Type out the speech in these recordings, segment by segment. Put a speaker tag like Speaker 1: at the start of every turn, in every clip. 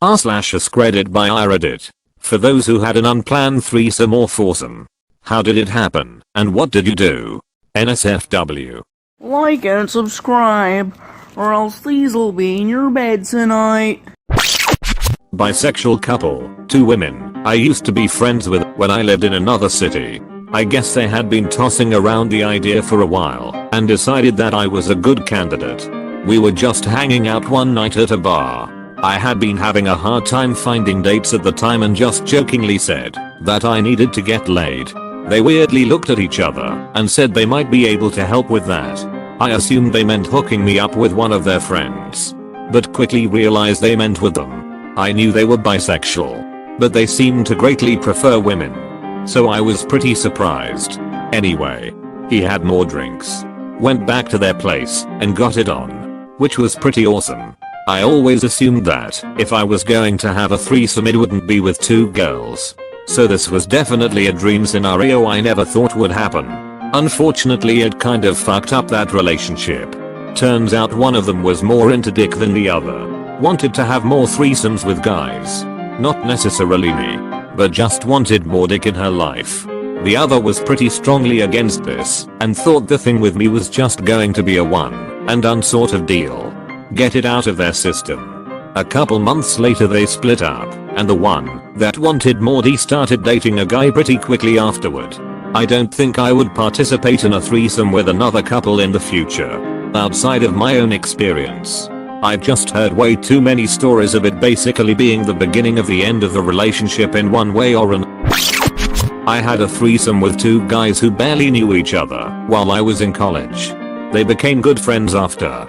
Speaker 1: r/AskReddit by iReddit. For those who had an unplanned threesome or foursome. How did it happen, and what did you do? NSFW.
Speaker 2: Like and subscribe, or else these'll be in your bed tonight.
Speaker 1: Bisexual couple, 2 women, I used to be friends with when I lived in another city. I guess they had been tossing around the idea for a while, and decided that I was a good candidate. We were just hanging out one night at a bar. I had been having a hard time finding dates at the time and just jokingly said that I needed to get laid. They weirdly looked at each other and said they might be able to help with that. I assumed they meant hooking me up with one of their friends, but quickly realized they meant with them. I knew they were bisexual, but they seemed to greatly prefer women, so I was pretty surprised. Anyway, he had more drinks, went back to their place and got it on, which was pretty awesome. I always assumed that if I was going to have a threesome it wouldn't be with 2 girls. So this was definitely a dream scenario I never thought would happen. Unfortunately it kind of fucked up that relationship. Turns out one of them was more into dick than the other. Wanted to have more threesomes with guys. Not necessarily me, but just wanted more dick in her life. The other was pretty strongly against this and thought the thing with me was just going to be a one and done sort of deal. Get it out of their system. A couple months later they split up, and the one that wanted more D started dating a guy pretty quickly afterward. I don't think I would participate in a threesome with another couple in the future. Outside of my own experience, I've just heard way too many stories of it basically being the beginning of the end of the relationship in one way or another. I had a threesome with 2 guys who barely knew each other while I was in college. They became good friends after.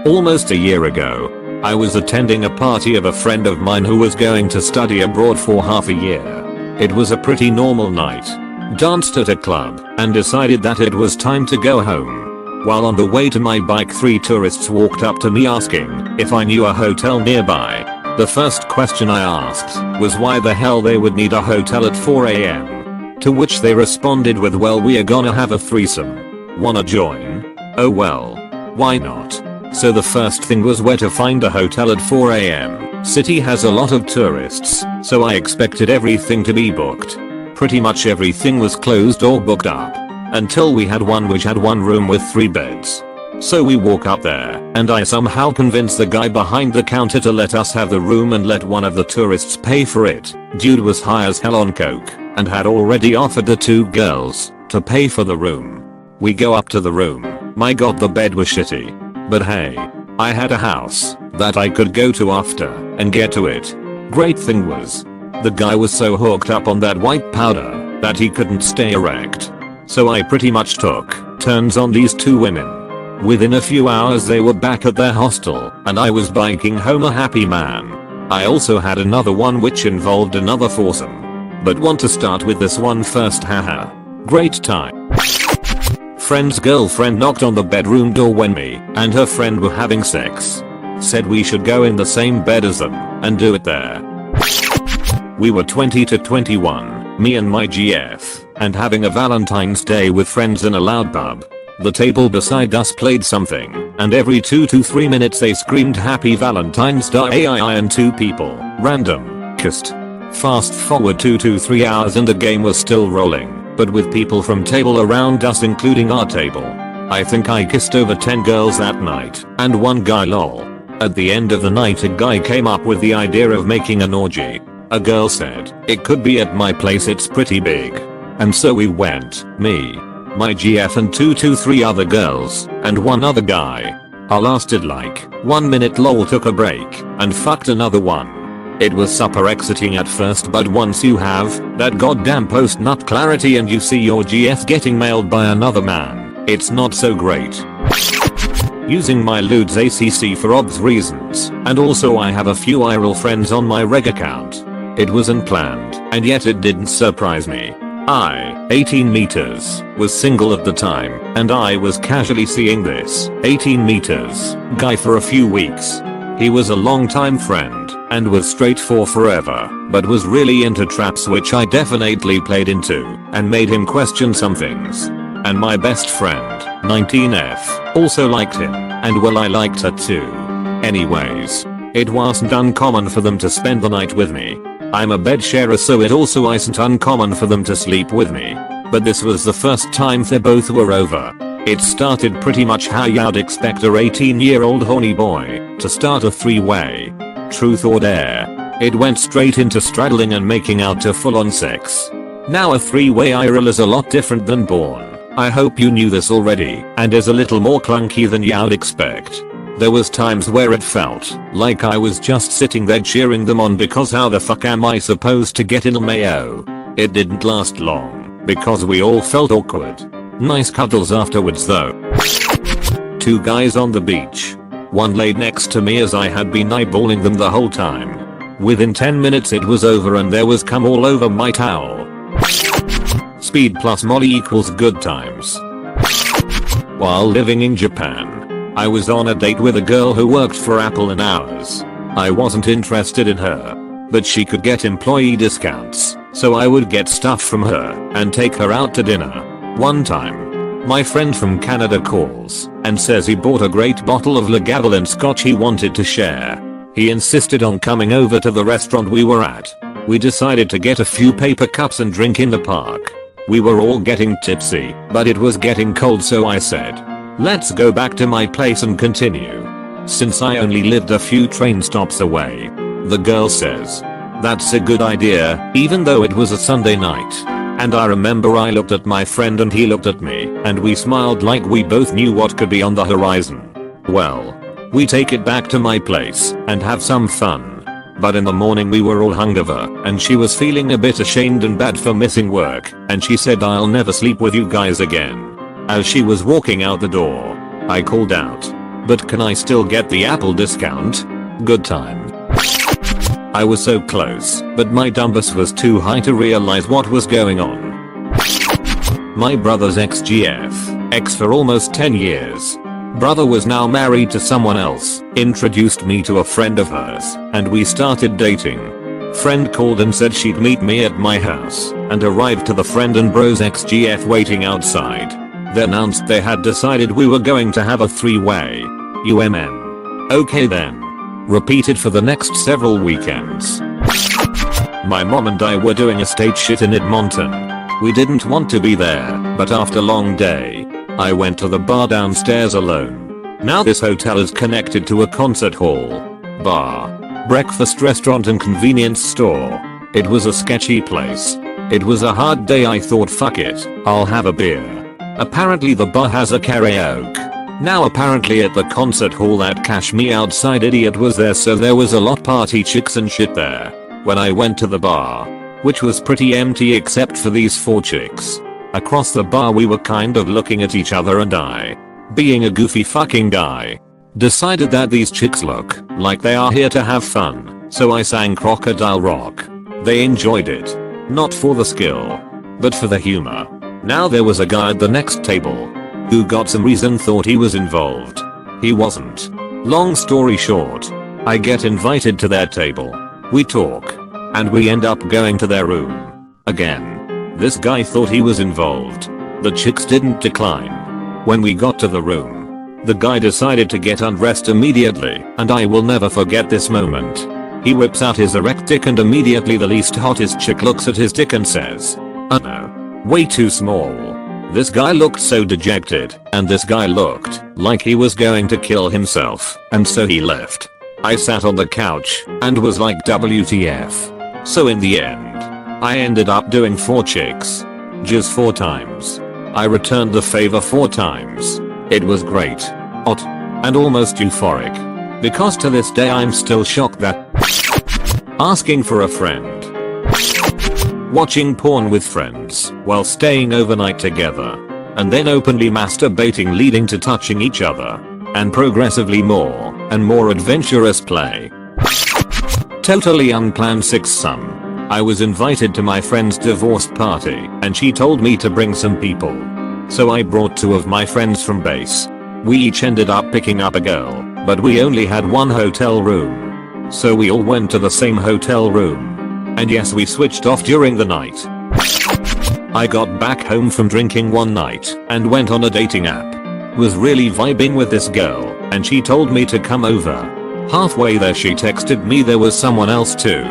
Speaker 1: Almost a year ago, I was attending a party of a friend of mine who was going to study abroad for half a year. It was a pretty normal night. Danced at a club and decided that it was time to go home. While on the way to my bike 3 tourists walked up to me asking if I knew a hotel nearby. The first question I asked was why the hell they would need a hotel at 4 AM. To which they responded with, well, we are gonna have a threesome. Wanna join? Oh well, why not? So the first thing was where to find a hotel at 4 AM. City has a lot of tourists, so I expected everything to be booked. Pretty much everything was closed or booked up, until we had one which had 1 room with 3 beds. So we walk up there, and I somehow convinced the guy behind the counter to let us have the room and let one of the tourists pay for it. Dude was high as hell on coke, and had already offered the 2 girls to pay for the room. We go up to the room. My god, the bed was shitty. But hey, I had a house that I could go to after and get to it. Great thing was, the guy was so hooked up on that white powder that he couldn't stay erect. So I pretty much took turns on these 2 women. Within a few hours they were back at their hostel and I was biking home a happy man. I also had another one which involved another foursome. But want to start with this one first, haha. Great time. Friend's girlfriend knocked on the bedroom door when me and her friend were having sex. Said we should go in the same bed as them and do it there. We were 20 to 21, me and my GF, and having a Valentine's Day with friends in a loud pub. The table beside us played something, and every 2 to 3 minutes they screamed Happy Valentine's Day and 2 people, random, kissed. Fast forward 2 to 3 hours and the game was still rolling. But with people from table around us including our table. I think I kissed over 10 girls that night and 1 guy, lol. At the end of the night a guy came up with the idea of making an orgy. A girl said, it could be at my place, it's pretty big. And so we went, me, my GF and 2 to 3 other girls and 1 other guy. I lasted like 1 minute, lol, took a break and fucked another one. It was super exciting at first, but once you have that goddamn post-nut clarity and you see your GF getting mailed by another man, it's not so great. Using my Ludes ACC for obvious reasons, and also I have a few IRL friends on my reg account. It wasn't planned, and yet it didn't surprise me. I, 18 meters, was single at the time, and I was casually seeing this 18 meters guy for a few weeks. He was a long-time friend and was straight for forever, but was really into traps which I definitely played into and made him question some things. And my best friend, 19F, also liked him, and well, I liked her too. Anyways, It wasn't uncommon for them to spend the night with me. I'm a bed sharer, so it also isn't uncommon for them to sleep with me. But this was the first time they both were over. It started pretty much how you'd expect a 18-year-old horny boy to start a three-way. Truth or dare. It went straight into straddling and making out to full-on sex. Now a three-way IRL is a lot different than porn. I hope you knew this already, and is a little more clunky than you'd expect. There was times where it felt like I was just sitting there cheering them on, because how the fuck am I supposed to get in a mayo? It didn't last long, because we all felt awkward. Nice cuddles afterwards though. 2 guys on the beach. One laid next to me as I had been eyeballing them the whole time. Within 10 minutes it was over and there was cum all over my towel. Speed plus Molly equals good times. While living in Japan, I was on a date with a girl who worked for Apple in hours. I wasn't interested in her, but she could get employee discounts, so I would get stuff from her and take her out to dinner. One time, my friend from Canada calls and says he bought a great bottle of Lagavulin scotch he wanted to share. He insisted on coming over to the restaurant we were at. We decided to get a few paper cups and drink in the park. We were all getting tipsy, but it was getting cold, so I said, "Let's go back to my place and continue," since I only lived a few train stops away. The girl says, "That's a good idea," even though it was a Sunday night. And I remember I looked at my friend and he looked at me, and we smiled like we both knew what could be on the horizon. Well, we take it back to my place and have some fun. But in the morning we were all hungover and she was feeling a bit ashamed and bad for missing work, and she said, "I'll never sleep with you guys again." As she was walking out the door, I called out, "But can I still get the Apple discount?" Good time. I was so close, but my dumbus was too high to realize what was going on. My brother's ex for almost 10 years. Brother was now married to someone else, introduced me to a friend of hers, and we started dating. Friend called and said she'd meet me at my house, and arrived to the friend and bro's ex-GF waiting outside. They announced they had decided we were going to have a three-way. Okay then. Repeated for the next several weekends. My mom and I were doing estate shit in Edmonton. We didn't want to be there, but after a long day, I went to the bar downstairs alone. Now this hotel is connected to a concert hall, bar, breakfast restaurant and convenience store. It was a sketchy place. It was a hard day. I thought, fuck it, I'll have a beer. Apparently the bar has a karaoke. Now apparently at the concert hall that cash me outside idiot was there, so there was a lot party chicks and shit there. When I went to the bar, which was pretty empty except for these 4 chicks. Across the bar we were kind of looking at each other, and I, being a goofy fucking guy, decided that these chicks look like they are here to have fun, so I sang Crocodile Rock. They enjoyed it. Not for the skill, but for the humor. Now there was a guy at the next table who got some reason thought he was involved. He wasn't. Long story short, I get invited to their table. We talk, and we end up going to their room. Again, this guy thought he was involved. The chicks didn't decline. When we got to the room, the guy decided to get undressed immediately, and I will never forget this moment. He whips out his erect dick, and immediately the least hottest chick looks at his dick and says, "Oh no, way too small." This guy looked so dejected, and this guy looked like he was going to kill himself, and so he left. I sat on the couch and was like, WTF. So in the end, I ended up doing 4 chicks. Just 4 times. I returned the favor 4 times. It was great, hot, and almost euphoric. Because to this day I'm still shocked that asking for a friend, watching porn with friends while staying overnight together, and then openly masturbating leading to touching each other, and progressively more and more adventurous play. Totally unplanned 6-some. I was invited to my friend's divorce party and she told me to bring some people. So I brought 2 of my friends from base. We each ended up picking up a girl, but we only had 1 hotel room. So we all went to the same hotel room. And yes, we switched off during the night. I got back home from drinking one night and went on a dating app. Was really vibing with this girl and she told me to come over. Halfway there she texted me there was someone else too.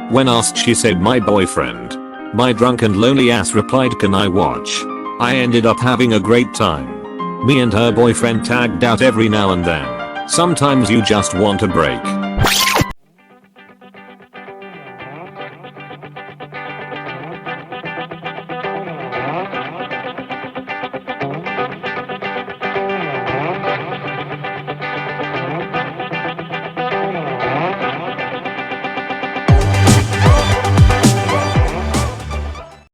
Speaker 1: When asked she said my boyfriend. My drunk and lonely ass replied can I watch? I ended up having a great time. Me and her boyfriend tagged out every now and then. Sometimes you just want a break.